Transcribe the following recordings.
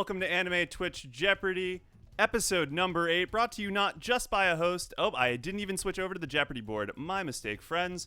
welcome to Anime Twitch Jeopardy, episode number 8, brought to you not just by a host. Oh, I didn't even switch over to the Jeopardy board. My mistake, friends.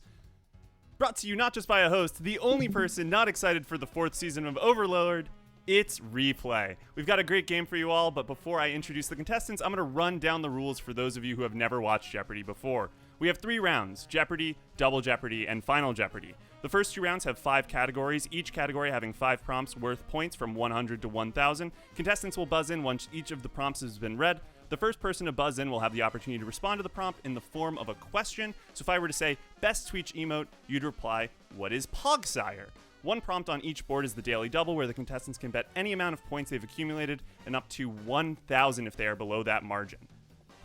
Brought to you not just by a host, the only person not excited for the 4th season of Overlord. It's Replay. We've got a great game for you all, but before I introduce the contestants, I'm going to run down the rules for those of you who have never watched Jeopardy before. We have 3 rounds: Jeopardy, Double Jeopardy, and Final Jeopardy. The first 2 rounds have 5 categories, each category having 5 prompts worth points from 100 to 1,000. Contestants will buzz in once each of the prompts has been read. The first person to buzz in will have the opportunity to respond to the prompt in the form of a question. So if I were to say, best Twitch emote, you'd reply, what is Pogsire? One prompt on each board is the Daily Double, where the contestants can bet any amount of points they've accumulated, and up to 1,000 if they are below that margin.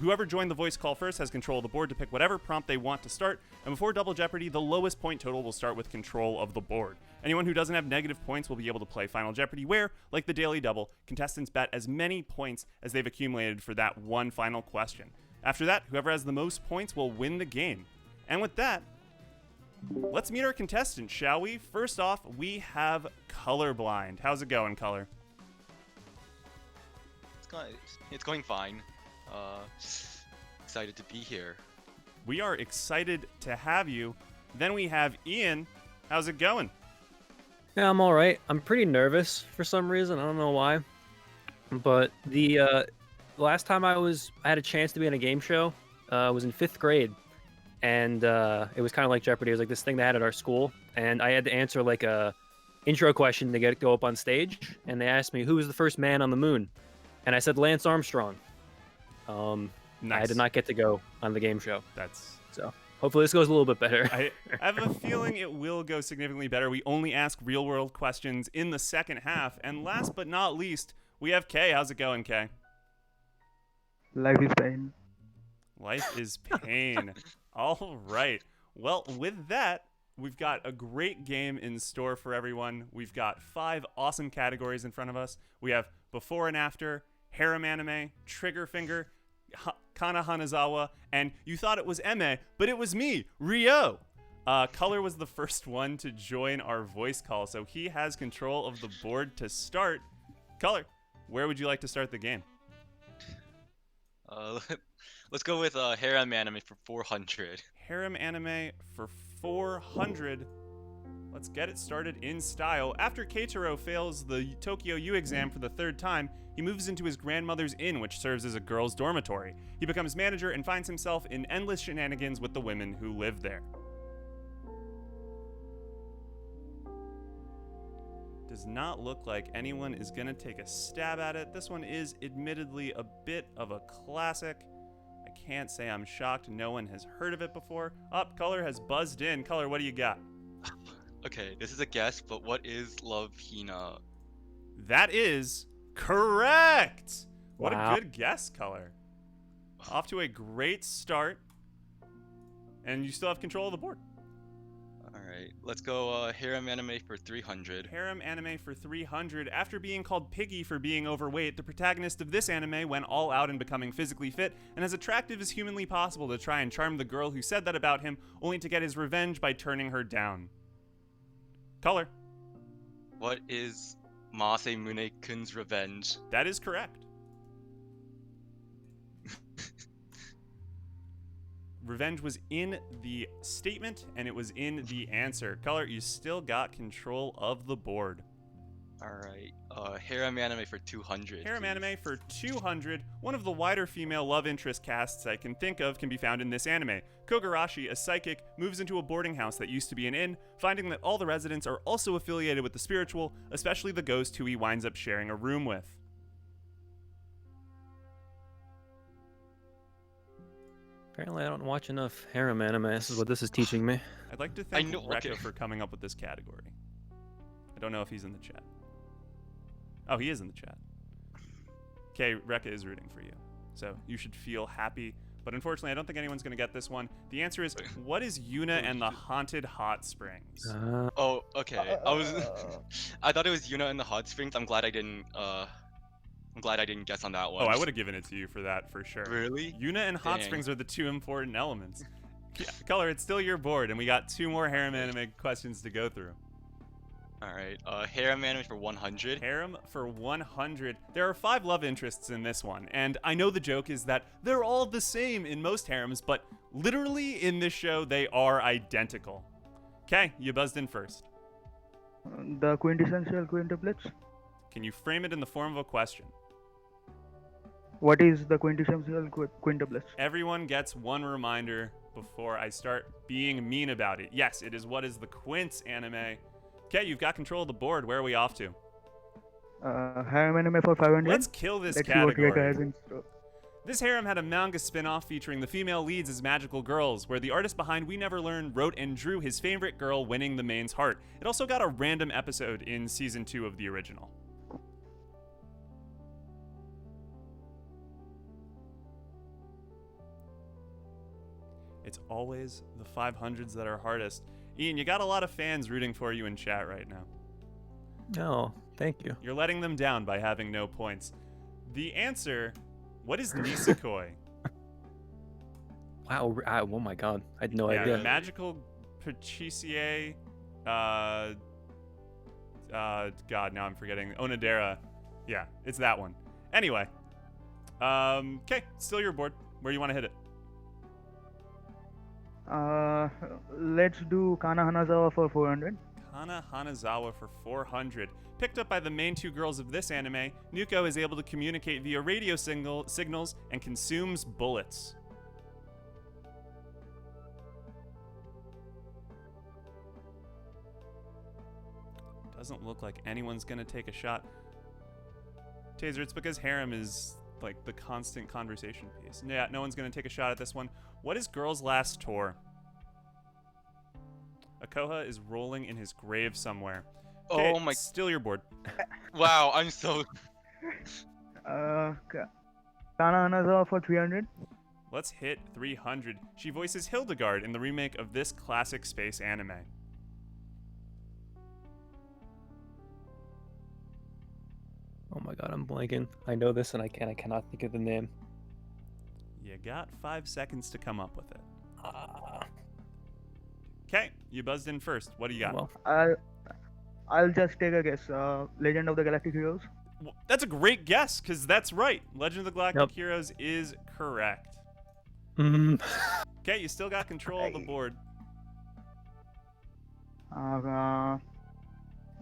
Whoever joined the voice call first has control of the board to pick whatever prompt they want to start, and before Double Jeopardy, the lowest point total will start with control of the board. Anyone who doesn't have negative points will be able to play Final Jeopardy, where, like the Daily Double, contestants bet as many points as they've accumulated for that one final question. After that, whoever has the most points will win the game. And with that, let's meet our contestants, shall we? First off, we have Colorblind. How's it going, Color? It's going fine. Excited to be here. We are excited to have you. Then we have Ian. How's it going? Yeah, I'm alright. I'm pretty nervous for some reason. I don't know why. But the last time I had a chance to be on a game show was in 5th grade. And it was kind of like Jeopardy. It was like this thing they had at our school. And I had to answer like a intro question to go up on stage. And they asked me, who was the first man on the moon? And I said Lance Armstrong. Nice. I did not get to go on the game show. So hopefully this goes a little bit better. I have a feeling it will go significantly better. We only ask real-world questions in the second half. And last but not least, we have Kei. How's it going, Kei? Life is pain. Life is pain. All right. Well, with that, we've got a great game in store for everyone. We've got 5 awesome categories in front of us. We have Before and After, Harem Anime, Trigger Finger, Kana Hanazawa, and you thought it was Eme, but it was me, Ryo. Color was the first one to join our voice call, so he has control of the board to start. Color, where would you like to start the game? Let's go with Harem Anime for 400. Harem Anime for 400. Let's get it started in style. After Keitaro fails the Tokyo U exam for the 3rd time, he moves into his grandmother's inn, which serves as a girls' dormitory. He becomes manager and finds himself in endless shenanigans with the women who live there. Does not look like anyone is going to take a stab at it. This one is admittedly a bit of a classic. I can't say I'm shocked no one has heard of it before. Color has buzzed in. Color, what do you got? Okay, this is a guess, but what is Love Hina? That is correct! What Wow. a good guess, Color. Off to a great start. And you still have control of the board. Alright, let's go Harem Anime for 300. Harem Anime for 300. After being called Piggy for being overweight, the protagonist of this anime went all out in becoming physically fit and as attractive as humanly possible to try and charm the girl who said that about him, only to get his revenge by turning her down. Color. What is Masamune-kun's revenge? That is correct. Revenge was in the statement, and it was in the answer. Color, you still got control of the board. Alright, Harem Anime for 200. Harem Anime for 200. One of the wider female love interest casts I can think of can be found in this anime. Kogarashi, a psychic, moves into a boarding house that used to be an inn, finding that all the residents are also affiliated with the spiritual, especially the ghost who he winds up sharing a room with. Apparently I don't watch enough harem anime. This is what this is teaching me. I'd like to thank Rekka okay. for coming up with this category. I don't know if he's in the chat. Oh, he is in the chat. Okay, Rekka is rooting for you. So you should feel happy. But unfortunately, I don't think anyone's going to get this one. The answer is, what is Yuna and the Haunted Hot Springs? Oh, okay. I thought it was Yuna and the Hot Springs. I'm glad I didn't guess on that one. Oh, I would have given it to you for that, for sure. Really? Yuna and Hot Dang. Springs are the 2 important elements. Yeah, Color, it's still your board, and we got 2 more harem anime questions to go through. Alright, harem anime for 100. Harem for 100. There are 5 love interests in this one, and I know the joke is that they're all the same in most harems, but literally in this show, they are identical. Okay, you buzzed in first. The quintessential quintuplets. Can you frame it in the form of a question? What is the quintessential quintuplets? Everyone gets one reminder before I start being mean about it. Yes, it is what is the quints anime. Okay, you've got control of the board. Where are we off to? Harem anime for 500. Let's kill this Let's see what Hyouka category. has in store. This harem had a manga spin-off featuring the female leads as magical girls, where the artist behind We Never Learn wrote and drew his favorite girl winning the main's heart. It also got a random episode in season 2 of the original. It's always the 500s that are hardest. Ian, you got a lot of fans rooting for you in chat right now. Oh, thank you. You're letting them down by having no points. The answer, what is Nisekoi? Wow. Oh my god. I had no Yeah, idea. magical Patricier, God, now I'm forgetting. Onodera. Yeah, it's that one. Anyway. Okay, still your board. Where you want to hit it? Let's do Kana Hanazawa for 400. Kana Hanazawa for 400. Picked up by the main 2 girls of this anime, Nuko is able to communicate via radio signals and consumes bullets. Doesn't look like anyone's gonna take a shot. Taser, it's because harem is like the constant conversation piece. Yeah, no one's gonna take a shot at this one. What is Girl's Last Tour? Akoha is rolling in his grave somewhere. Okay, Oh my. still your board. Wow, I'm so. Kana Hanazawa for 300. Let's hit 300. She voices Hildegard in the remake of this classic space anime. Oh my god, I'm blanking. I know this and I cannot think of the name. You got 5 seconds to come up with it. Ah. Okay, you buzzed in first. What do you got? Well, I'll just take a guess. Legend of the Galactic Heroes. That's a great guess, because that's right. Legend of the Galactic Yep. Heroes is correct. mm, Okay, you still got control of the board.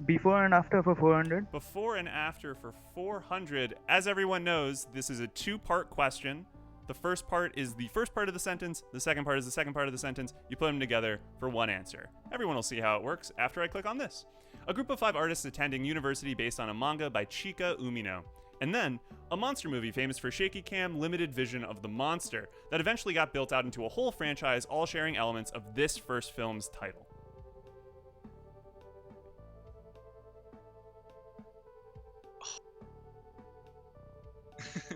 Before and after for 400. Before and after for 400. As everyone knows, this is a 2-part question. The first part is the first part of the sentence. The second part is the second part of the sentence. You put them together for one answer. Everyone will see how it works after I click on this. A group of 5 artists attending university based on a manga by Chika Umino. And then, a monster movie famous for shaky cam, limited vision of the monster that eventually got built out into a whole franchise, all sharing elements of this first film's title.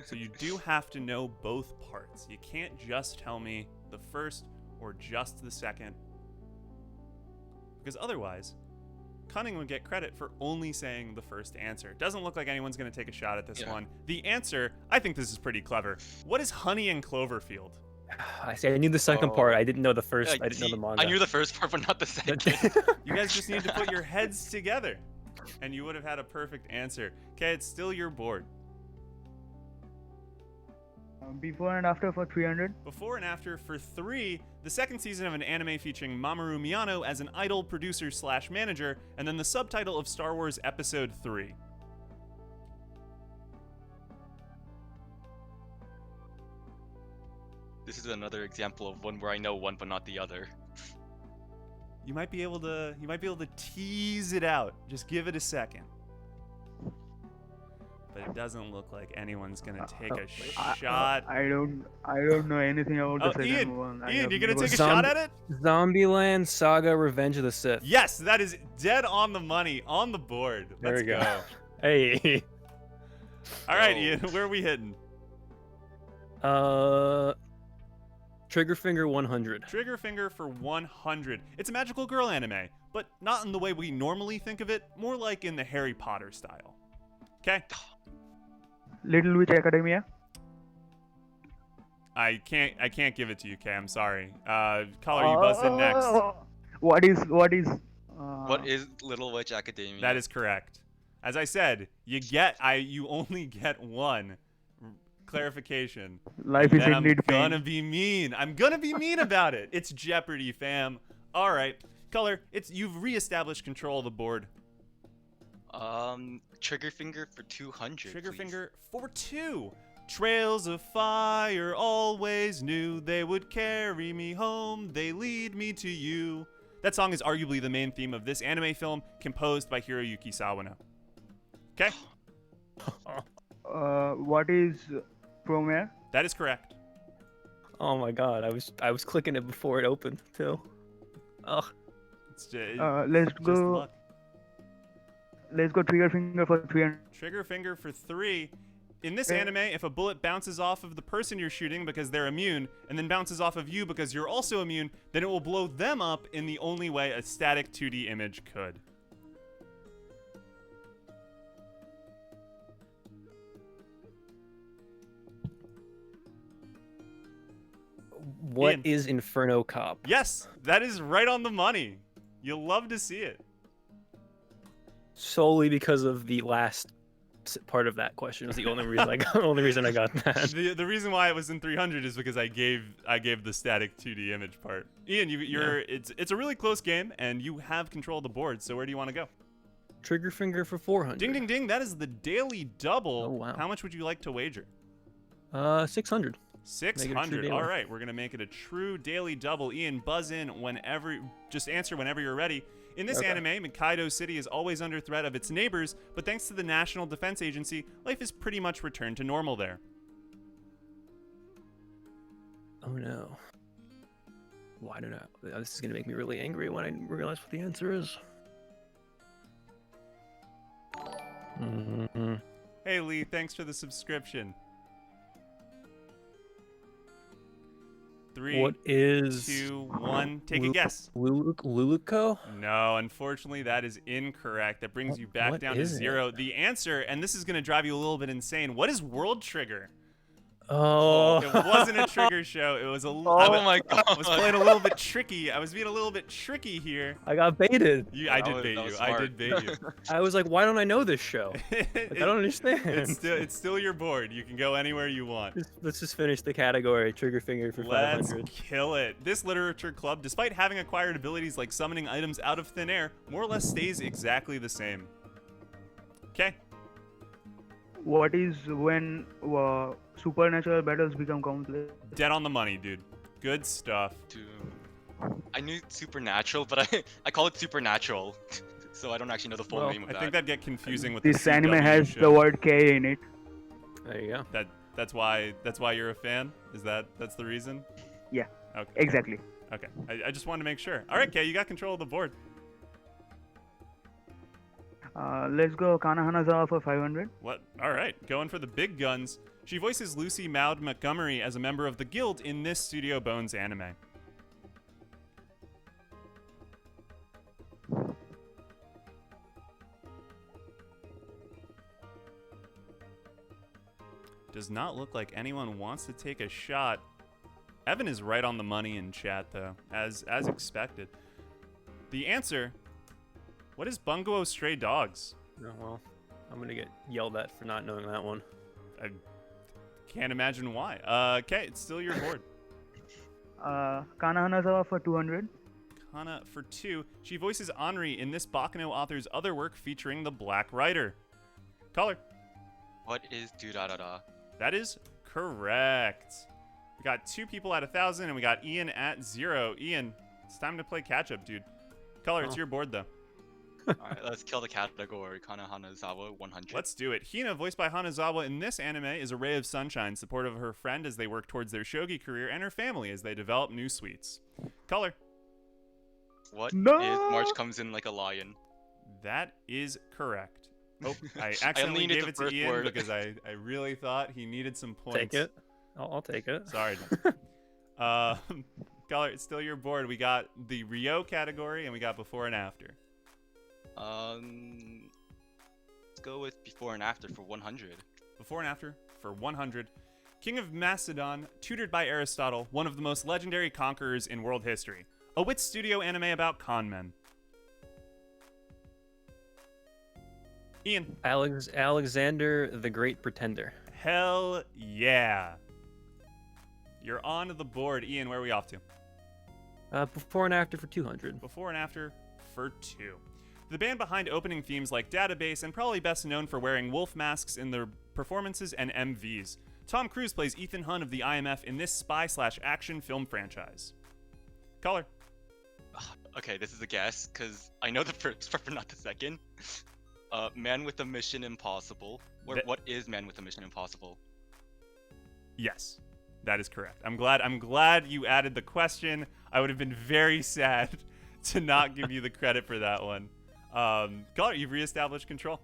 So you do have to know both parts. You can't just tell me the first or just the second. Because otherwise, Cunning would get credit for only saying the first answer. Doesn't look like anyone's going to take a shot at this one. The answer, I think this is pretty clever. What is Honey in Cloverfield? I see. I knew the second part. I didn't know the first. Yeah, I didn't know see, the manga. I knew the first part, but not the second. You guys just need to put your heads together, and you would have had a perfect answer. Okay, it's still your board. Before and after for 300. Before and after for 3, the second season of an anime featuring Mamoru Miyano as an idol producer / manager, and then the subtitle of Star Wars Episode 3. This is another example of one where I know one but not the other. You might be able to tease it out. Just give it a second. But it doesn't look like anyone's gonna take a shot. I don't know anything about the second Ian, one. Ian, you gonna take a shot at it? Zombieland Saga: Revenge of the Sith. Yes, that is dead on the money, on the board. There Let's we go. go. Hey. All right, Oh. Ian, where are we hitting? Triggerfinger 100. Triggerfinger for 100. It's a magical girl anime, but not in the way we normally think of it, more like in the Harry Potter style. Okay? Little Witch Academia. I can't give it to you, Kay. I'm sorry. Caller, you buzzed in next. What is What is Little Witch Academia? That is correct. As I said, you only get one clarification. Life And is then I'm indeed gonna pain. be mean. I'm gonna be mean about it. It's Jeopardy, fam. All right, Color. You've reestablished control of the board. Trigger finger for 200. Trigger please. finger for 2. Trails of fire always knew they would carry me home. They lead me to you. That song is arguably the main theme of this anime film, composed by Hiroyuki Sawano. Okay, What is Promare? that is correct. Oh my god, I was clicking it before it opened too. Ugh. It's just, Let's just go. luck. Let's go trigger finger for 300. Trigger finger for 3. In this anime, if a bullet bounces off of the person you're shooting because they're immune, and then bounces off of you because you're also immune, then it will blow them up in the only way a static 2D image could. What Ian. is Inferno Cop? Yes, that is right on the money. You'll love to see it. Solely because of the last part of that question was the only reason only reason I got that. The reason why it was in 300 is because I gave the static 2D image part. Ian, it's a really close game, and you have control of the board. So where do you want to go? Trigger finger for 400. Ding ding ding! That is the daily double. Oh, wow. How much would you like to wager? 600. 600. daily. All right, we're gonna make it a true daily double. Ian, buzz in whenever. Just answer whenever you're ready. In this Okay. anime, Mikaido City is always under threat of its neighbors, but thanks to the National Defense Agency, life is pretty much returned to normal there. Oh no. Why don't I? This is gonna make me really angry when I realize what the answer is. Mm-hmm. Hey Lee, thanks for the subscription. 3, What is 2, 1. Take a guess. Luluco? No, unfortunately, that is incorrect. That brings you back What down to is it? 0. The answer, and this is going to drive you a little bit insane. What is World Trigger? Oh. It wasn't a trigger show. It was a. Oh my god. I was playing a little bit tricky. I was being a little bit tricky here. I got baited. I That did was- bait that you. was I smart. did bait you. I was like, why don't I know this show? Like, I don't understand. It's still your board. You can go anywhere you want. Let's just finish the category. Trigger finger for Let's 500. kill it. This literature club, despite having acquired abilities like summoning items out of thin air, more or less stays exactly the same. Okay. What is when supernatural battles become complex? Dead on the money, dude. Good stuff. Dude. I knew Supernatural, but I call it Supernatural, so I don't actually know the full Well, name of I that. think that'd get confusing with This the anime CW has show. the word K in it. There you go. That's why you're a fan? That's the reason? Yeah, Okay. exactly. Okay. I just wanted to make sure. All right, Kay, you got control of the board. Let's go Kana Hanazawa for 500. What? All right, going for the big guns. She voices Lucy Maud Montgomery as a member of the Guild in this Studio Bones anime. Does not look like anyone wants to take a shot. Evan is right on the money in chat, though, as expected. The answer: what is Bungo Stray Dogs? Oh, well, I'm gonna get yelled at for not knowing that one. I can't imagine why. Okay, it's still your board. Kana Hanazawa for 200. Kana for 2. She voices Henri in this Bakano author's other work featuring the Black Rider. Caller. What is do da da da? That is correct. We got 2 people at 1,000, and we got Ian at 0. Ian, it's time to play catch up, dude. Caller, it's Oh. your board though. Alright, let's kill the category. Kana Hanazawa 100. Let's do it. Hina, voiced by Hanazawa in this anime, is a ray of sunshine, supportive of her friend as they work towards their shogi career, and her family as they develop new sweets. Caller. What No! is March comes in like a lion? That is correct. Oh, I I accidentally only needed gave the it to first Ian word. because I really thought he needed some points. Take it. I'll take it. Sorry. Caller, it's still your board. We got the Rio category and we got before and after. Let's go with before and after for 100. Before and after for 100. King of Macedon, tutored by Aristotle, one of the most legendary conquerors in world history. A Wit Studio anime about con men. Ian. Alexander the Great Pretender. Hell yeah. You're on the board. Ian, where are we off to? Before and after for 200. Before and after for 2. The band behind opening themes like Database and probably best known for wearing wolf masks in their performances and MVs. Tom Cruise plays Ethan Hunt of the IMF in this spy/action film franchise. Caller. Okay, this is a guess, because I know the first part, but not the second. Man with a Mission Impossible. What is Man with a Mission Impossible? Yes, that is correct. I'm glad you added the question. I would have been very sad to not give you the credit for that one. Caller, you've reestablished control.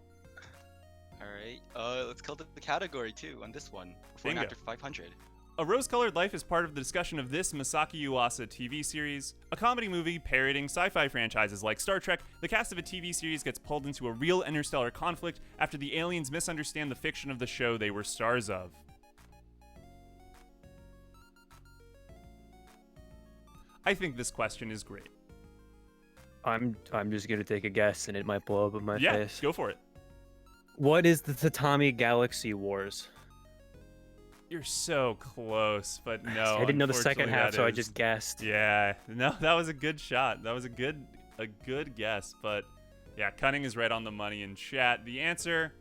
Alright, let's call the category too on this one. Before and Bingo. after 500. A Rose-Colored Life is part of the discussion of this Masaki Yuasa TV series, a comedy movie parodying sci-fi franchises like Star Trek. The cast of a TV series gets pulled into a real interstellar conflict after the aliens misunderstand the fiction of the show they were stars of. I think this question is great. I'm just gonna take a guess, and it might blow up in my Yeah, face. go for it. What is the Tatami Galaxy Wars? You're so close, but no. I didn't know the second unfortunately, half, that so I is- just guessed. Yeah, no, that was a good shot. That was a good guess, but yeah, Cunning is right on the money in chat. The answer,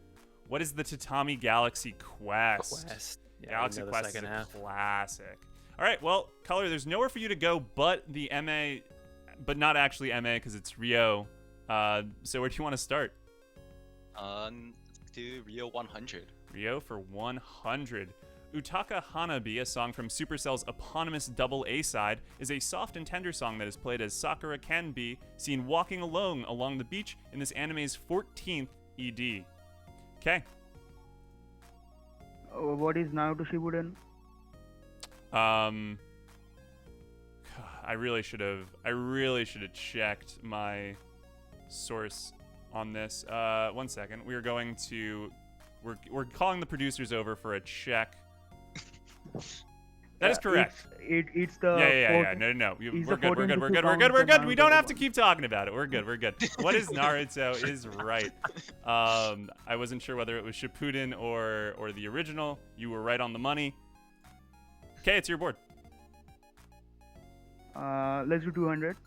what is the Tatami Galaxy Quest? Yeah, Galaxy I didn't know the Quest is second a half. classic. All right, well, Color, there's nowhere for you to go but the MA, but not actually MA because it's Rio. So where do you want to start? Let's do Rio 100. Rio for 100. Utaka Hanabi, a song from Supercell's eponymous double A-side, is a soft and tender song that is played as Sakura can be seen walking alone along the beach in this anime's 14th ED. Okay. What is Naruto Shippuden? I really should have checked my source on this. 1 second. We're calling the producers over for a check. That is correct. It's the. Yeah. No. He's We're the good. 14 to We're good. 2000 We don't have to Naruto keep talking about it. We're good. What is Naruto is right. I wasn't sure whether it was Shippuden or the original. You were right on the money. Okay, it's your board. Let's do 200.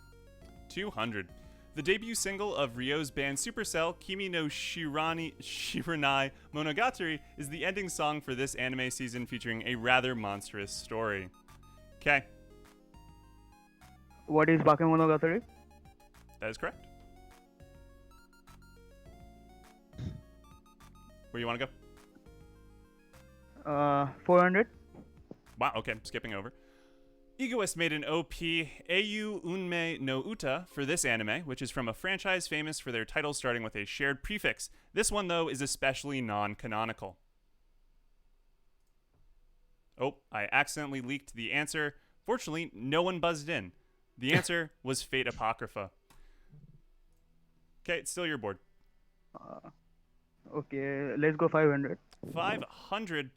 200. The debut single of Ryo's band Supercell, Kimi no Shiranai Monogatari, is the ending song for this anime season featuring a rather monstrous story. Okay, What is Bakemonogatari? that is correct. Where you want to go? 400. Wow, okay, skipping over. Egoist made an OP, Eiyu Unme no Uta, for this anime, which is from a franchise famous for their titles starting with a shared prefix. This one, though, is especially non-canonical. Oh, I accidentally leaked the answer. Fortunately, no one buzzed in. The answer was Fate Apocrypha. Okay, it's still your board. Okay, let's go 500. 500.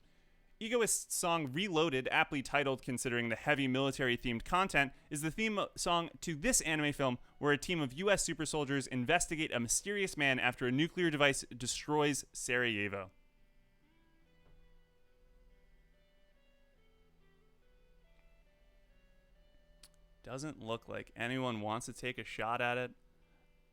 Egoist's song Reloaded, aptly titled considering the heavy military-themed content, is the theme song to this anime film where a team of U.S. super soldiers investigate a mysterious man after a nuclear device destroys Sarajevo. Doesn't look like anyone wants to take a shot at it.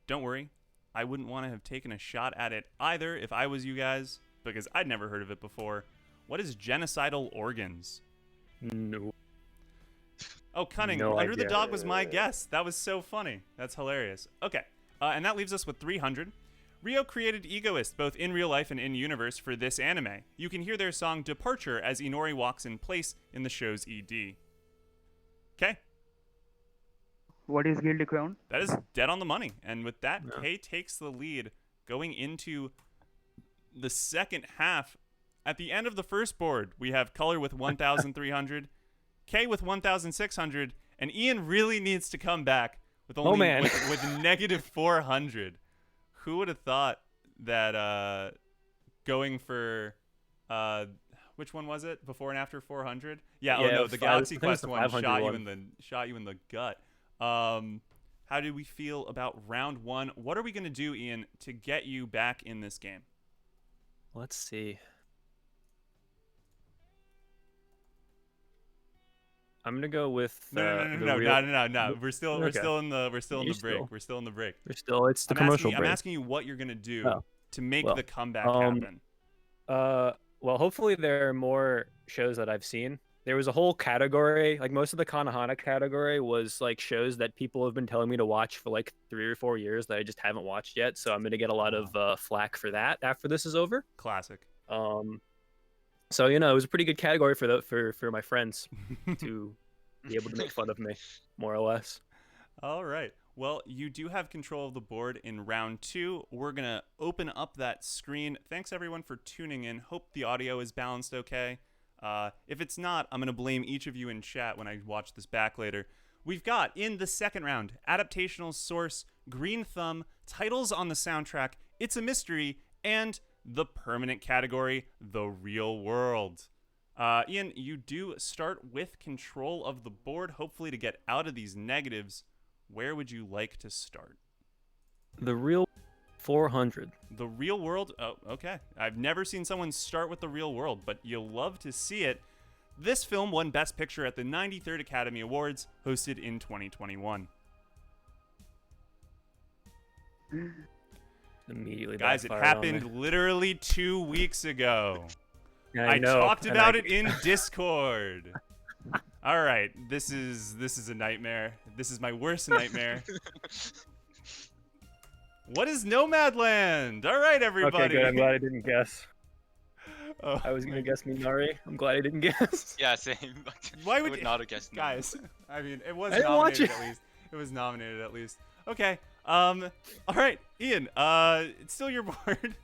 Don't worry, I wouldn't want to have taken a shot at it either if I was you guys, because I'd never heard of it before. What is Genocidal Organs? No. Oh, Cunning. No Under the idea. Dog was my guess. That was so funny. That's hilarious. Okay. And that leaves us with 300. Rio created Egoist, both in real life and in universe, for this anime. You can hear their song Departure as Inori walks in place in the show's ED. Okay. What is Guilty Crown? That is dead on the money. And with that, Yeah. Kei takes the lead going into the second half. At the end of the first board, we have Color with 1,300, Kei with 1,600, and Ian really needs to come back with only man. with negative 400. Who would have thought that going for which one was it? Before and after 400? Yeah. Oh Yeah, no, the I Galaxy think Quest it's the one 500 shot you in the gut. How do we feel about round one? What are we gonna do, Ian, to get you back in this game? Let's see. I'm gonna go with No. We're still Okay. in the break. Still. We're still in the break. It's the commercial I'm break. asking you what you're gonna do Oh, to make well, the comeback happen. Well, hopefully there are more shows that I've seen. There was a whole category, like most of the Kanahana category was like shows that people have been telling me to watch for like 3 or 4 years that I just haven't watched yet. So I'm gonna get a lot of flack for that after this is over. Classic. So it was a pretty good category for my friends to be able to make fun of me, more or less. All right. Well, you do have control of the board in round 2. We're going to open up that screen. Thanks, everyone, for tuning in. Hope the audio is balanced okay. If it's not, I'm going to blame each of you in chat when I watch this back later. We've got, in the second round, Adaptational Source, Green Thumb, Titles on the Soundtrack, It's a Mystery, and the permanent category, The Real World. Ian, you do start with control of the board, hopefully to get out of these negatives. Where would you like to start? The Real 400. The Real World? Oh, okay. I've never seen someone start with The Real World, but you'll love to see it. This film won Best Picture at the 93rd Academy Awards, hosted in 2021. Immediately Guys, it backfired on me. happened literally 2 weeks ago. I know, talked and about it in Discord. All right, this is a nightmare. This is my worst nightmare. What is Nomadland? All right, everybody. Okay, good. I'm glad I didn't guess. Oh, I was gonna guess Minari. I'm glad I didn't guess. Yeah, same. Why I would would not have guessed. guys? I mean, it was I didn't watch nominated it. at least. It was nominated at least. Okay. All right, Ian. It's still your board.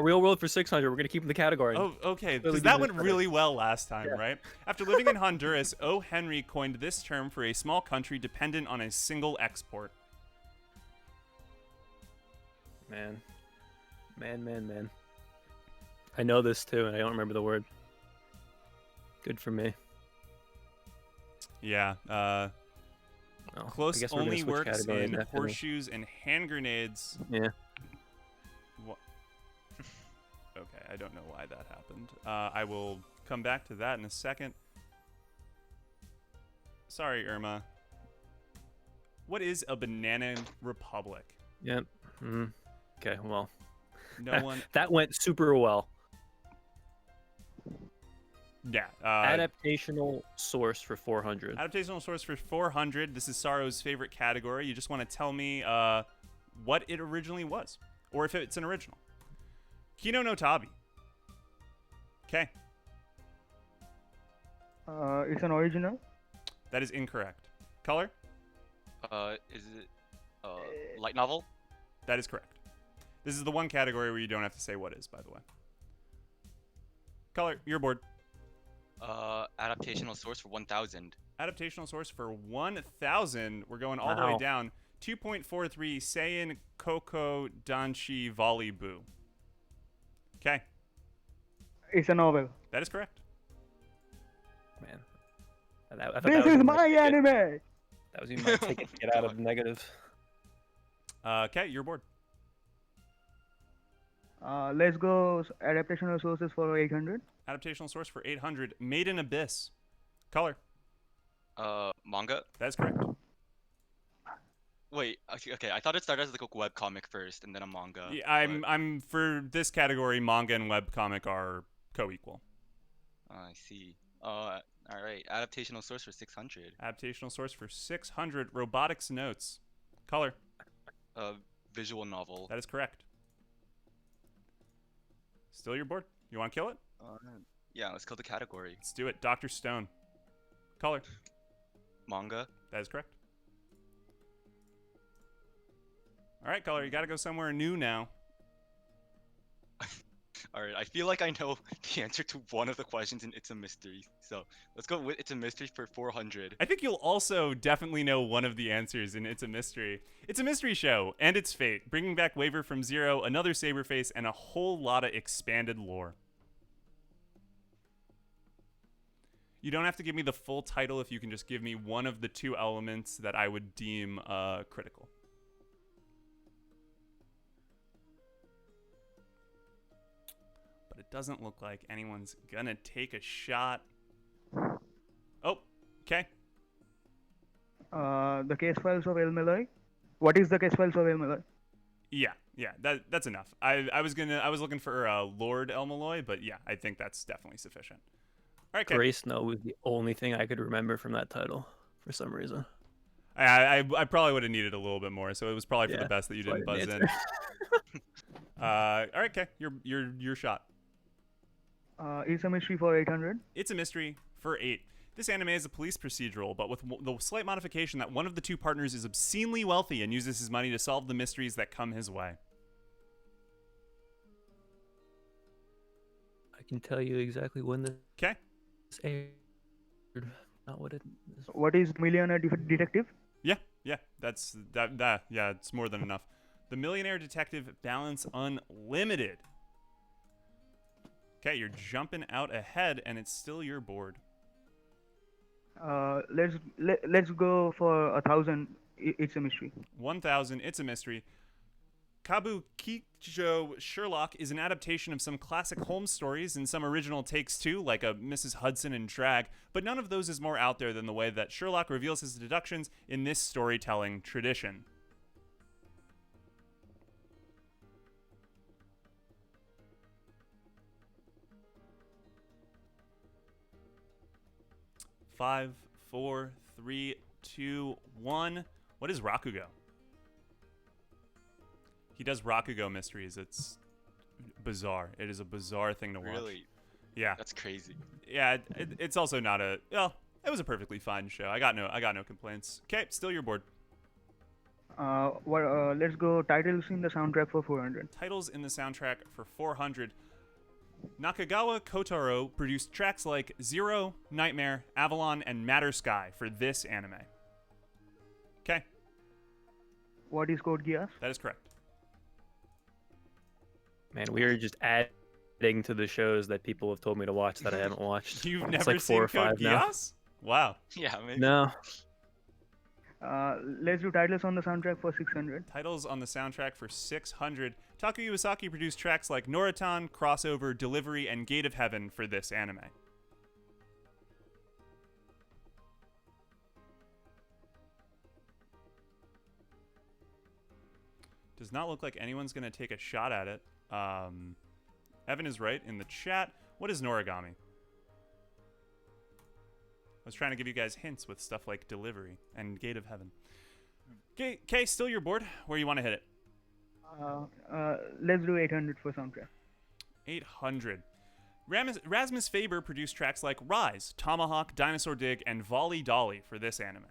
Real World for 600. We're gonna keep in the category. Oh, okay. Clearly Because that give it went credit. really well last time, Yeah. right? After living in Honduras, O. Henry coined this term for a small country dependent on a single export. Man. I know this too, and I don't remember the word. Good for me. Yeah. Well, I Close guess we're gonna only switch works categories in after this. horseshoes and hand grenades. Yeah. Okay, I don't know why that happened. I will come back to that in a second. Sorry, Irma. What is a banana republic? Yep. Okay. Well, No one. that went super well. Yeah. Adaptational source for 400. Adaptational source for 400. This is Saro's favorite category. You just want to tell me what it originally was, or if it's an original. Kino no Tabi. Okay. It's an original. That is incorrect. Color? Is it light novel? That is correct. This is the one category where you don't have to say what is, by the way. Color, your board. Adaptational source for 1000. Adaptational source for 1,000. We're going all the way Wow. down. 2.43 Seiin Koko Danshi Volley Boo. Okay, It's a novel. that is correct. Man. I thought This that was is my my ticket. anime. That was even my ticket to get out of the negative. Okay, your board. Let's go adaptational sources for 800. Adaptational source for 800. Made in Abyss. Color. Manga. That is correct. Wait, okay. I thought it started as like a webcomic first and then a manga. Yeah, I'm for this category. Manga and webcomic are co-equal. I see. All right. Adaptational source for 600. Adaptational source for 600. Robotics Notes. Color. Visual novel. That is correct. Still your board. You want to kill it? Yeah, let's kill the category. Let's do it. Dr. Stone. Color. Manga. That is correct. All right, Color. You got to go somewhere new now. All right. I feel like I know the answer to one of the questions, and it's a mystery. So let's go with it's a mystery for 400. I think you'll also definitely know one of the answers in It's a Mystery. It's a Mystery Show and its fate, bringing back Waver from Zero, another Saberface, and a whole lot of expanded lore. You don't have to give me the full title if you can just give me one of the two elements that I would deem critical. but it doesn't look like anyone's gonna take a shot. Oh, okay. The case files of El Malloy. What is the case files of El Malloy? Yeah, that's enough. I was looking for Lord El Malloy, but yeah, I think that's definitely sufficient. All right, okay. Grace Snow was the only thing I could remember from that title for some reason. I probably would have needed a little bit more, so it was probably for the best that you didn't buzz in. All right, okay, your shot. It's a mystery for 800. It's a mystery for 8. This anime is a police procedural, but with the slight modification that one of the two partners is obscenely wealthy and uses his money to solve the mysteries that come his way. I can tell you exactly when this Okay. aired. Not what it is. What is Millionaire Detective? Yeah, that's that. Yeah, it's more than enough. The Millionaire Detective Balance Unlimited. Okay, you're jumping out ahead, and it's still your board. Let's go for 1,000. It's a mystery. 1,000. It's a mystery. Kabukicho Sherlock is an adaptation of some classic Holmes stories and some original takes too, like a Mrs. Hudson and Drag, but none of those is more out there than the way that Sherlock reveals his deductions in this storytelling tradition. Five, 4, 3, 2, 1. What is Rakugo? He does Rakugo mysteries. It's bizarre. It is a bizarre thing to watch. Really? Yeah. That's crazy. Yeah, it's also not a... Well, it was a perfectly fine show. I got no complaints. Okay, still your board. Let's go titles in the soundtrack for 400. Titles in the soundtrack for 400. Nakagawa Kotaro produced tracks like Zero, Nightmare, Avalon, and Matter Sky for this anime. Okay. What is Code Geass? That is correct. Man, we are just adding to the shows that people have told me to watch that I haven't watched. You've It's never like seen 4 or Code 5 now. Geass? Wow. Yeah, maybe. No. Let's do titles on the soundtrack for 600. Titles on the soundtrack for 600. Taku Iwasaki produced tracks like Noratan, Crossover, Delivery, and Gate of Heaven for this anime. Does not look like anyone's going to take a shot at it. Evan is right in the chat. What is Noragami? I was trying to give you guys hints with stuff like Delivery and Gate of Heaven. Okay, still your board. Where you want to hit it? Let's do 800 for soundtrack. 800. Rasmus Faber produced tracks like Rise, Tomahawk, Dinosaur Dig, and Volley Dolly for this anime.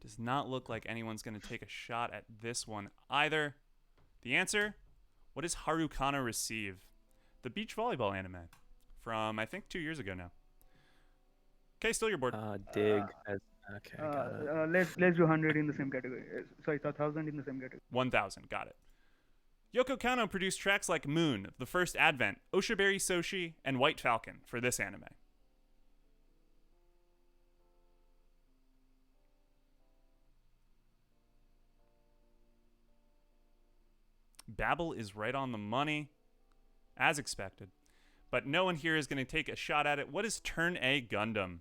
Does not look like anyone's going to take a shot at this one either. The answer? What does Harukana receive? The beach volleyball anime from, I think, 2 years ago now. Okay, still your board. Dig. Okay, got it. Let's do 100 in the same category. Sorry, 1,000 in the same category. 1,000, got it. Yoko Kanno produced tracks like Moon, The First Advent, Oshiberry Soshi, and White Falcon for this anime. Babel is right on the money, as expected. But no one here is going to take a shot at it. What is Turn A Gundam?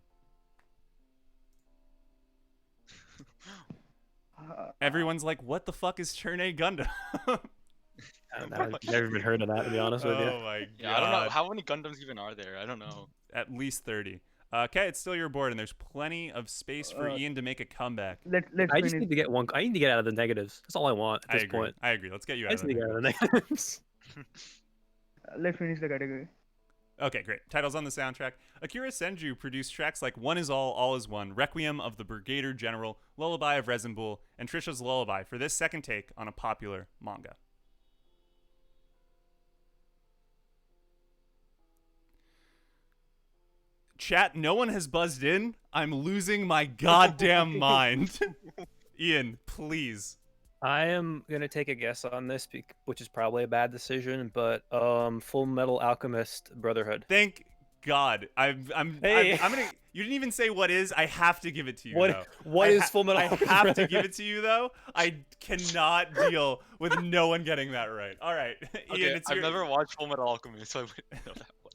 Everyone's like, what the fuck is Turn A Gundam? I've never even heard of that, to be honest with you. Oh my god. Yeah, I don't know. How many Gundams even are there? I don't know. At least 30. Okay, it's still your board, and there's plenty of space for Ian to make a comeback. Let's I just finish. need to get one. I need to get out of the negatives. That's all I want at I this agree. point. I agree. Let's get you I out just of need to get out there. of the negatives. Let's finish the category. Okay, great. Titles on the soundtrack. Akira Senju produced tracks like One Is All Is One, Requiem of the Brigadier General, Lullaby of Resin Bull, and Trisha's Lullaby for this second take on a popular manga. Chat, no one has buzzed in. I'm losing my goddamn mind. Ian, please. I am gonna take a guess on this, which is probably a bad decision, but Full Metal Alchemist Brotherhood. Thank God. I'm gonna. You didn't even say what is. I have to give it to you. Though. What is Full Metal I Alchemist have to Brotherhood? give it to you though. I cannot deal with no one getting that right. All right, Okay, Ian. It's I've your. never watched Full Metal Alchemist, so I wouldn't know that one.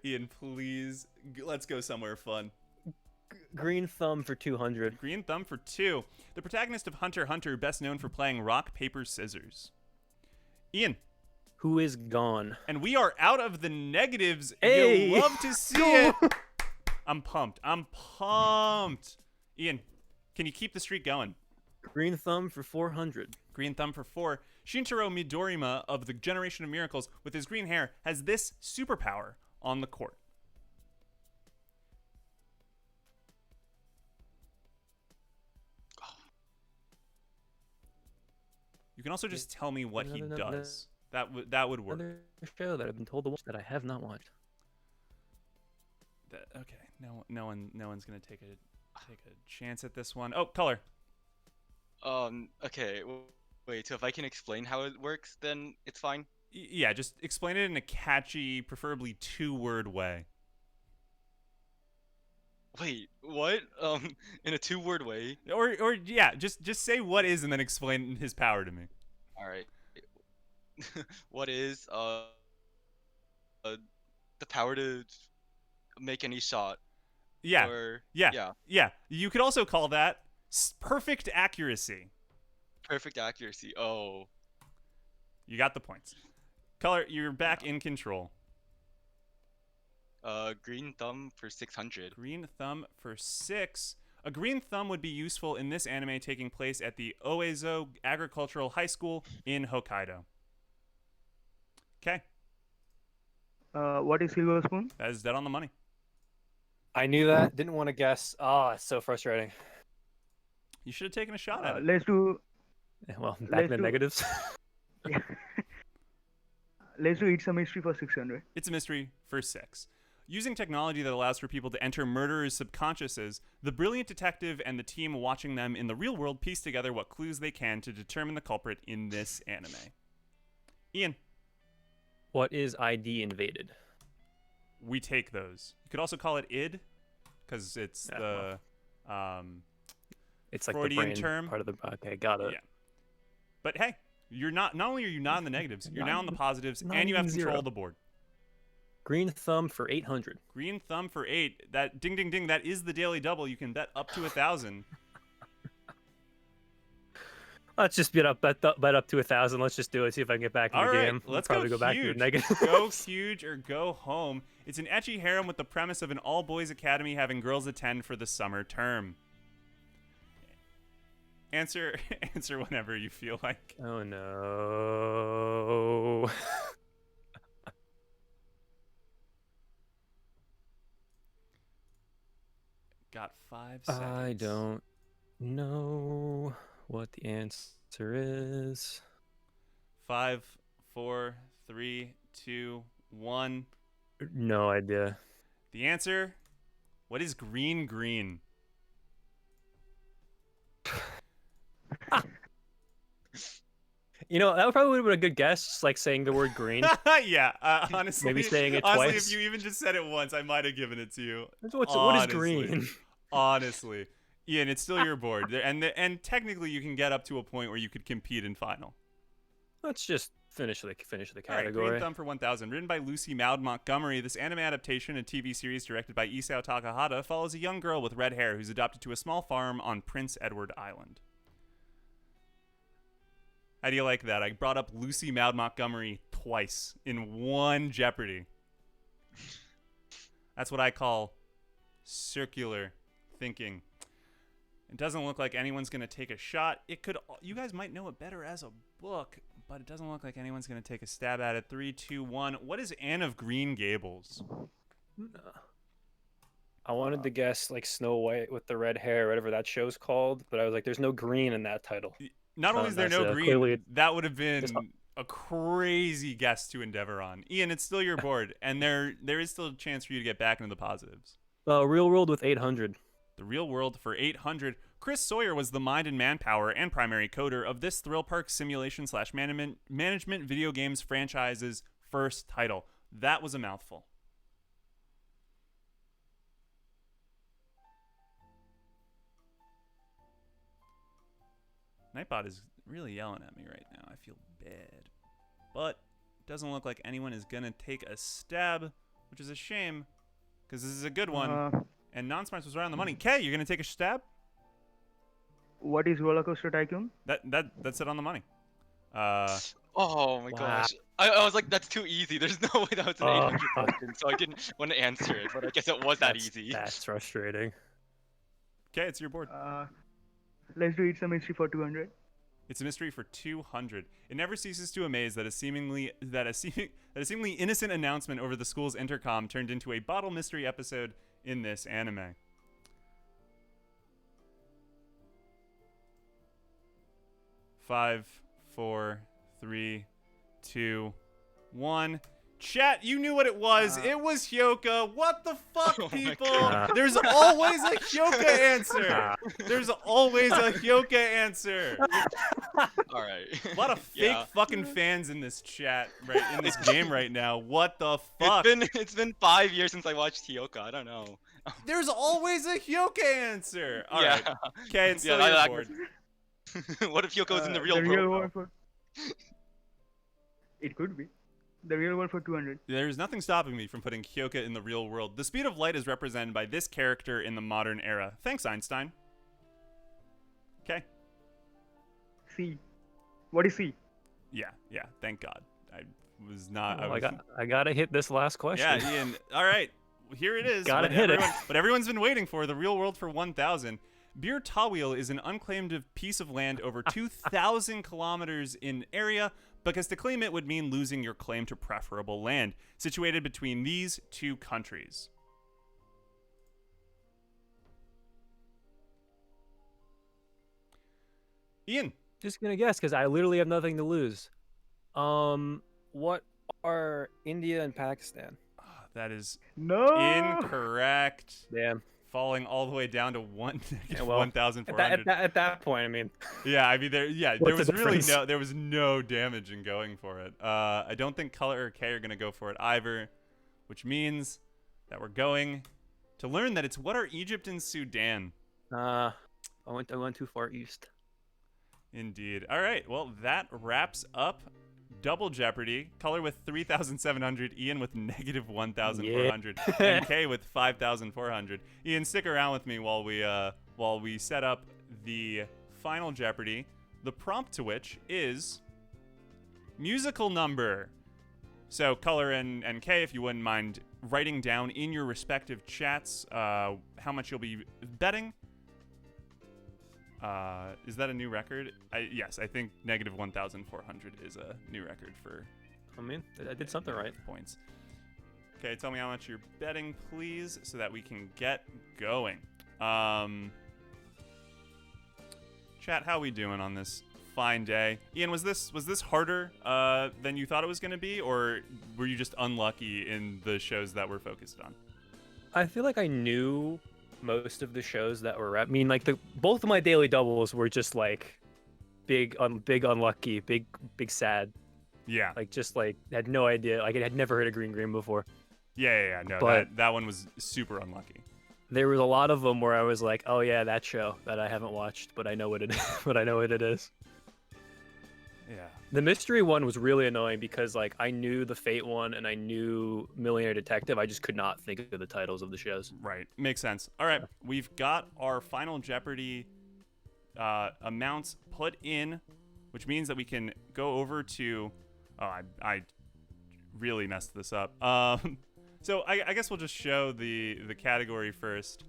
Ian, please, let's go somewhere fun. Green Thumb for 200. Green Thumb for 2. The protagonist of Hunter x Hunter, best known for playing rock, paper, scissors. Ian. Who is gone? And we are out of the negatives. Hey! You'll love to see it. I'm pumped. Ian, can you keep the streak going? Green Thumb for 400. Green Thumb for 4. Shintaro Midorima of the Generation of Miracles, with his green hair, has this superpower on the court. You can also just tell me what he does. That would work. Another show that I've been told to watch that I have not watched. Okay, no one's gonna take a chance at this one. Oh, color. Okay. Wait. So if I can explain how it works, then it's fine. Yeah, just explain it in a catchy, preferably 2-word way. Wait, what? In a 2-word way. Or yeah, just say what is and then explain his power to me. All right. What is the power to make any shot? Yeah. Or, yeah. You could also call that perfect accuracy. Perfect accuracy. Oh. You got the points. Color, you're back in control. Green Thumb for 600. Green Thumb for 6. A green thumb would be useful in this anime taking place at the Oezo Agricultural High School in Hokkaido. Okay. What is silver spoon? That is dead on the money. I knew that. Didn't want to guess. Oh, it's so frustrating. You should have taken a shot at it. Let's do. Well, back in the negatives. Let's do It's a Mystery for 600. It's a mystery for 6. Using technology that allows for people to enter murderers' subconsciouses, the brilliant detective and the team watching them in the real world piece together what clues they can to determine the culprit in this anime. Ian. What is ID invaded? We take those. You could also call it id, because it's it's like Freudian the brain term. part of the. Okay, got it. Yeah. But hey, you're not only are you not in the negatives, you're now in the positives, not and you have even control zero. of the board. Green Thumb for 800. Green Thumb for 8. That ding ding ding. That is the daily double. You can bet up to 1,000. Let's just bet up to 1,000. Let's just do it. See if I can get back in All the right, game. let's probably go back to the huge. negative. Go huge or go home. It's an ecchi harem with the premise of an all-boys academy having girls attend for the summer term. Answer whenever you feel like. Oh no. Got 5 seconds. I don't know what the answer is. 5, 4, 3, 2, 1. No idea. The answer, what is green green? You know, that probably would have been a good guess, just like saying the word green. Yeah, honestly. Maybe saying it honestly, twice. if you even just said it once, I might have given it to you. What is Honestly. green? Honestly. Ian, it's still your board. And technically you can get up to a point where you could compete in final. Let's just finish the All right, category. Green Thumb for 1,000. Written by Lucy Maud Montgomery, this anime adaptation and TV series directed by Isao Takahata follows a young girl with red hair who's adopted to a small farm on Prince Edward Island. How do you like that? I brought up Lucy Maud Montgomery twice in one Jeopardy. That's what I call circular thinking. It doesn't look like anyone's going to take a shot. It could. You guys might know it better as a book, but it doesn't look like anyone's going to take a stab at it. 3, 2, 1. What is Anne of Green Gables? I wanted to guess like Snow White with the red hair, whatever that show's called, but I was like, there's no green in that title. Not only is there that's, no green, clearly that would have been a crazy guess to endeavor on. Ian, it's still your board, and there is still a chance for you to get back into the positives. Real World with 800. The Real World for 800. Chris Sawyer was the mind and manpower and primary coder of this thrill park simulation / management video games franchise's first title. That was a mouthful. Nightbot is really yelling at me right now. I feel bad. But doesn't look like anyone is going to take a stab, which is a shame because this is a good one. And Non-Smarts was right on the money. Kei, you're going to take a stab? What is Roller Coaster Tycoon? That's it on the money. Oh my gosh. I was like, that's too easy. There's no way that was an 800 question, so I didn't want to answer it, but I guess it was that easy. That's frustrating. Okay, it's your board. Let's do It's a Mystery for 200. It's a mystery for 200. It never ceases to amaze that a seemingly innocent announcement over the school's intercom turned into a bottle mystery episode in this anime. Five, 4, 3, 2, 1. Chat, you knew what it was. It was Hyouka. What the fuck, people? There's always a Hyouka answer. There's always a Hyouka answer. All right. A lot of fake fucking fans in this chat, right, in this game right now. What the fuck? It's been 5 years since I watched Hyouka. I don't know. There's always a Hyouka answer. All right. Okay, it's still your board. What if Hyouka was in the real world? It could be. The real world for 200. There's nothing stopping me from putting Hyouka in the real world. The speed of light is represented by this character in the modern era. Thanks, Einstein. Okay. C. What is C? Yeah. Thank God. I was not. I gotta hit this last question. Yeah, Ian. All right. Here it is. Gotta hit it. But everyone's been waiting for the real world for 1,000. Bir Tawil is an unclaimed piece of land over 2,000 kilometers in area, because to claim it would mean losing your claim to preferable land, situated between these two countries. Ian. Just gonna guess, because I literally have nothing to lose. What are India and Pakistan? That is no incorrect. Damn. Falling all the way down to 1,400. At that point, I mean. Yeah, I mean there was really no damage in going for it. I don't think Color or Kei are gonna go for it either, which means that we're going to learn that it's what are Egypt and Sudan. I went too far east. Indeed. All right. Well, that wraps up Double Jeopardy. Color with 3,700, Ian with negative 1,400, and Kei with 5,400. Ian, stick around with me while we set up the final Jeopardy. The prompt to which is musical number. So Color and Kei, if you wouldn't mind writing down in your respective chats how much you'll be betting. Is that a new record? Yes, I think negative 1,400 is a new record for. I mean, I did something right. Points. Okay, tell me how much you're betting, please, so that we can get going. Chat, how we doing on this fine day? Ian, was this harder than you thought it was going to be, or were you just unlucky in the shows that we're focused on? I feel like I knew most of the shows that were. I mean, like both of my daily doubles were just like big unlucky, big sad. Yeah. Like just like had no idea. Like I had never heard of Green before. Yeah. No, but that one was super unlucky. There was a lot of them where I was like, oh yeah, that show that I haven't watched, but I know what it is. But I know what it is. Yeah. The mystery one was really annoying because like I knew the Fate one and I knew Millionaire Detective. I just could not think of the titles of the shows. Right. Makes sense. All right. We've got our final Jeopardy amounts put in, which means that we can go over to... Oh, I really messed this up. So I guess we'll just show the category first,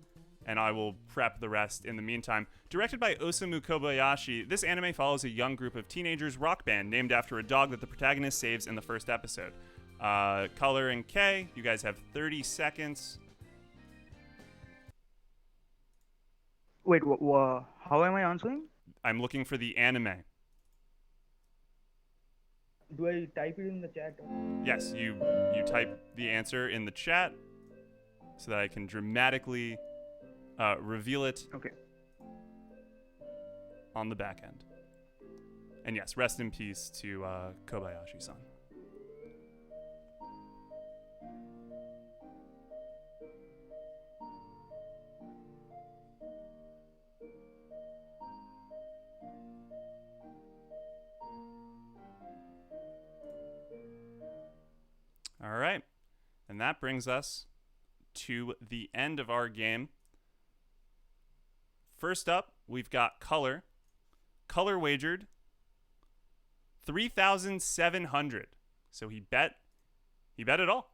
and I will prep the rest in the meantime. Directed by Osamu Kobayashi, this anime follows a young group of teenagers rock band named after a dog that the protagonist saves in the first episode. Color and Kei, you guys have 30 seconds. Wait, how am I answering? I'm looking for the anime. Do I type it in the chat? Yes, you type the answer in the chat so that I can dramatically reveal it. Okay. On the back end. And yes, rest in peace to Kobayashi-san. All right. And that brings us to the end of our game. First up, we've got Color. Color wagered 3,700. So he bet it all.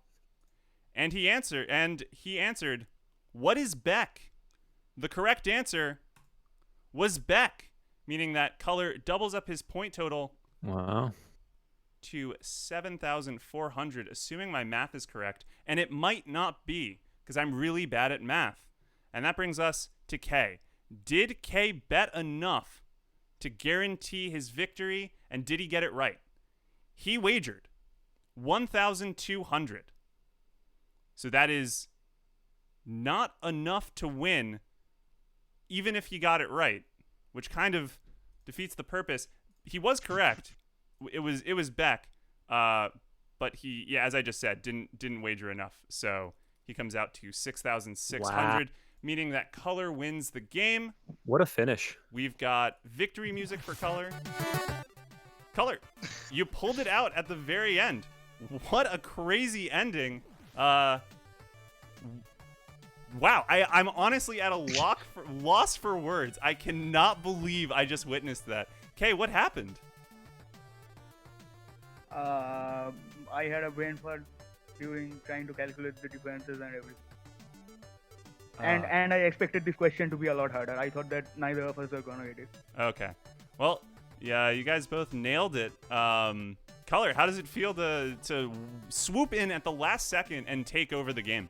And he answered, "What is Beck?" The correct answer was Beck, meaning that Color doubles up his point total Wow. to 7,400, assuming my math is correct. And it might not be, because I'm really bad at math. And that brings us to Kei. Did Kei bet enough to guarantee his victory, and did he get it right? He wagered 1,200. So that is not enough to win, even if he got it right, which kind of defeats the purpose. He was correct. It was Beck, but he, yeah, as I just said, didn't wager enough. So he comes out to 6,600, meaning that Color wins the game. What a finish. We've got victory music for Color. Color, you pulled it out at the very end. What a crazy ending. Wow, I'm honestly at a loss for words. I cannot believe I just witnessed that. Kei, what happened? I had a brain fart during trying to calculate the differences and everything. And I expected this question to be a lot harder. I thought that neither of us were gonna get it. Okay. Well, yeah, you guys both nailed it. Color, how does it feel to swoop in at the last second and take over the game?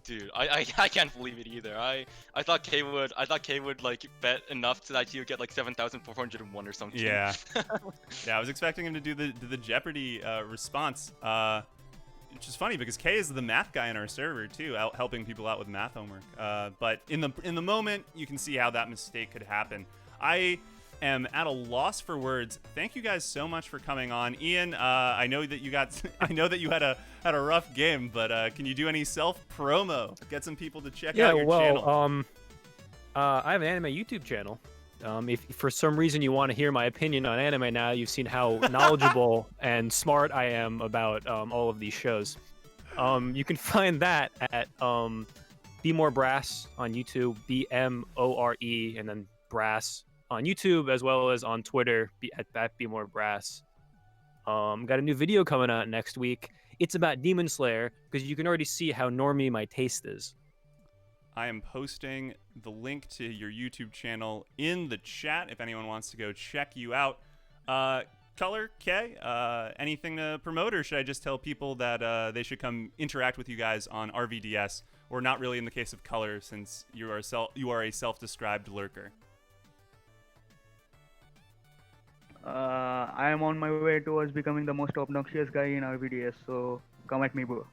Dude, I can't believe it either. I thought Kei would like bet enough so that he would get like 7,401 or something. Yeah. Yeah, I was expecting him to do the Jeopardy response. Which is funny because Kei is the math guy in our server too, out helping people out with math homework. But in the moment, you can see how that mistake could happen. I am at a loss for words. Thank you guys so much for coming on, Ian. I know that you had a rough game, but can you do any self promo? Get some people to check out your channel. I have an anime YouTube channel. If for some reason you want to hear my opinion on anime now, you've seen how knowledgeable and smart I am about all of these shows. You can find that at BMoreBrass on YouTube, BMORE, and then Brass on YouTube, as well as on Twitter at BMoreBrass. Got a new video coming out next week. It's about Demon Slayer, because you can already see how normie my taste is. I am posting the link to your YouTube channel in the chat if anyone wants to go check you out. Color, Kei, anything to promote, or should I just tell people that they should come interact with you guys on RVDS, or not really in the case of Color, since you are a self-described lurker? I am on my way towards becoming the most obnoxious guy in RVDS, so come at me, bro.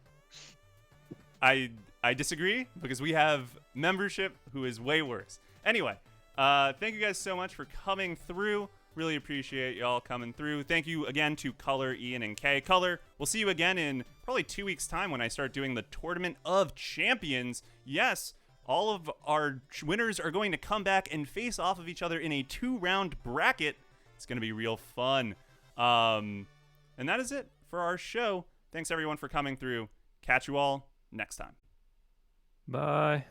I disagree, because we have membership who is way worse. Anyway, thank you guys so much for coming through. Really appreciate y'all coming through. Thank you again to Color, Ian, and Kei. Color, we'll see you again in probably 2 weeks' time when I start doing the Tournament of Champions. Yes, all of our winners are going to come back and face off of each other in a 2-round bracket. It's going to be real fun. And that is it for our show. Thanks, everyone, for coming through. Catch you all next time. Bye.